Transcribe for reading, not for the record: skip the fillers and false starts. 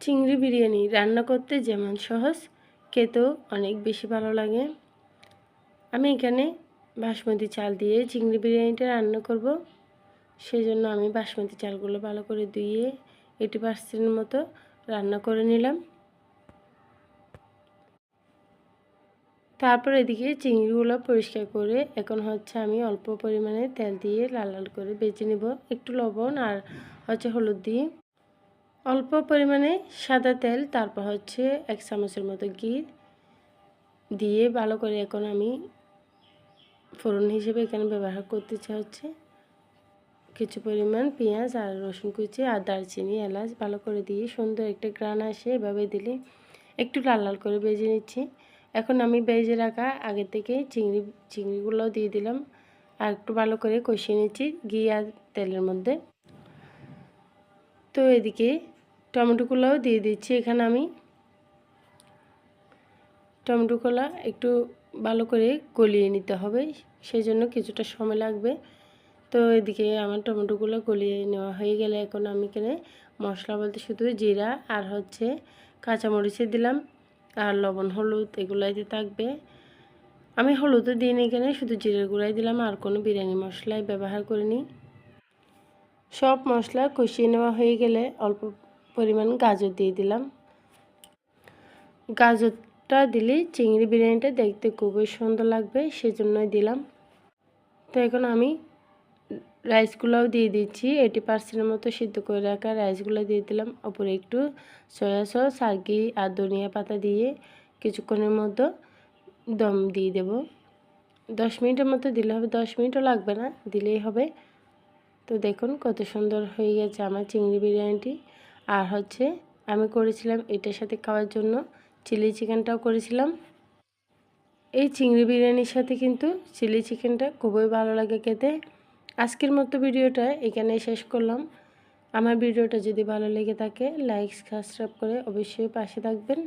চিংড়ি বিরিয়ানি রান্না করতে যেমন সহজ, খেতেও অনেক বেশি ভালো লাগে। আমি এখানে বাসমতি চাল দিয়ে চিংড়ি বিরিয়ানিটা রান্না করব। সেজন্য আমি বাসমতি চালগুলো ভালো করে ধুয়ে 80% মতো রান্না করে নিলাম। তারপর এদিকে চিংড়িগুলো পরিষ্কার করে এখন আমি অল্প পরিমাণে তেল দিয়ে লাল লাল করে ভেজে নেব। একটু লবণ আর হলুদ দিয়ে অল্প পরিমাণে সাদা তেল, তারপর 1 চামচের মতো ঘি দিয়ে ভালো করে এখন আমি ফোড়ন হিসেবে এখানে ব্যবহার করতেছি কিছু পরিমাণ পেঁয়াজ আর রসুন কুচি আর দারচিনি এলাচ ভালো করে দিয়ে সুন্দর একটা ঘ্রাণ আসে। এভাবে দিলে একটু লাল লাল করে ভেজে নিচ্ছি। এখন আমি ভেজে রাখা আগে থেকে চিংড়িগুলো দিয়ে দিলাম আর একটু ভালো করে কষিয়ে নিচ্ছি ঘি আর তেলের মধ্যে। তো এদিকে টমেটোগুলোও দিয়ে দিচ্ছি। এখানে আমি টমেটোগুলো একটু ভালো করে গলিয়ে নিতে হবে, সেই জন্য কিছুটা সময় লাগবে। তো এদিকে আমার টমেটোগুলো গলিয়ে নেওয়া হয়ে গেলে এখন আমি এখানে মশলা বলতে শুধু জিরা আর কাঁচামরিচে দিলাম আর লবণ হলুদ এগুলাই থাকবে। আমি হলুদও দিইনি, এখানে শুধু জিরার গুঁড়াই দিলাম আর কোনো বিরিয়ানি মশলাই ব্যবহার করিনি। সব মশলা কষিয়ে নেওয়া হয়ে গেলে অল্প পরিমাণ গাজর দিয়ে দিলাম। গাজরটা দিলে চিংড়ি বিরিয়ানিটা দেখতে খুবই সুন্দর লাগবে, সেজন্যই দিলাম। তো এখন আমি রাইসগুলোও দিয়ে দিচ্ছি। 80% মতো সিদ্ধ করে রাখা রাইসগুলো দিয়ে দিলাম। ওপরে একটু সয়া সস আর ঘি আর ধনিয়া পাতা দিয়ে কিছুক্ষণের মতো দম দিয়ে দেব। 10 মিনিটের মতো দিলে হবে, 10 মিনিটও লাগবে না, দিলেই হবে। তো দেখুন কত সুন্দর হয়ে গেছে আমার চিংড়ি বিরিয়ানিটি। আর আমি করেছিলাম এটার সাথে খাওয়ার জন্য চিলি চিকেনটাও করেছিলাম। এই চিংড়ি বিরিয়ানির সাথে কিন্তু চিলি চিকেনটা খুবই ভালো লাগে খেতে। আজকের মতো ভিডিওটা এখানেই শেষ করলাম। আমার ভিডিওটা যদি ভালো লেগে থাকে লাইক সাবস্ক্রাইব করে অবশ্যই পাশে থাকবেন।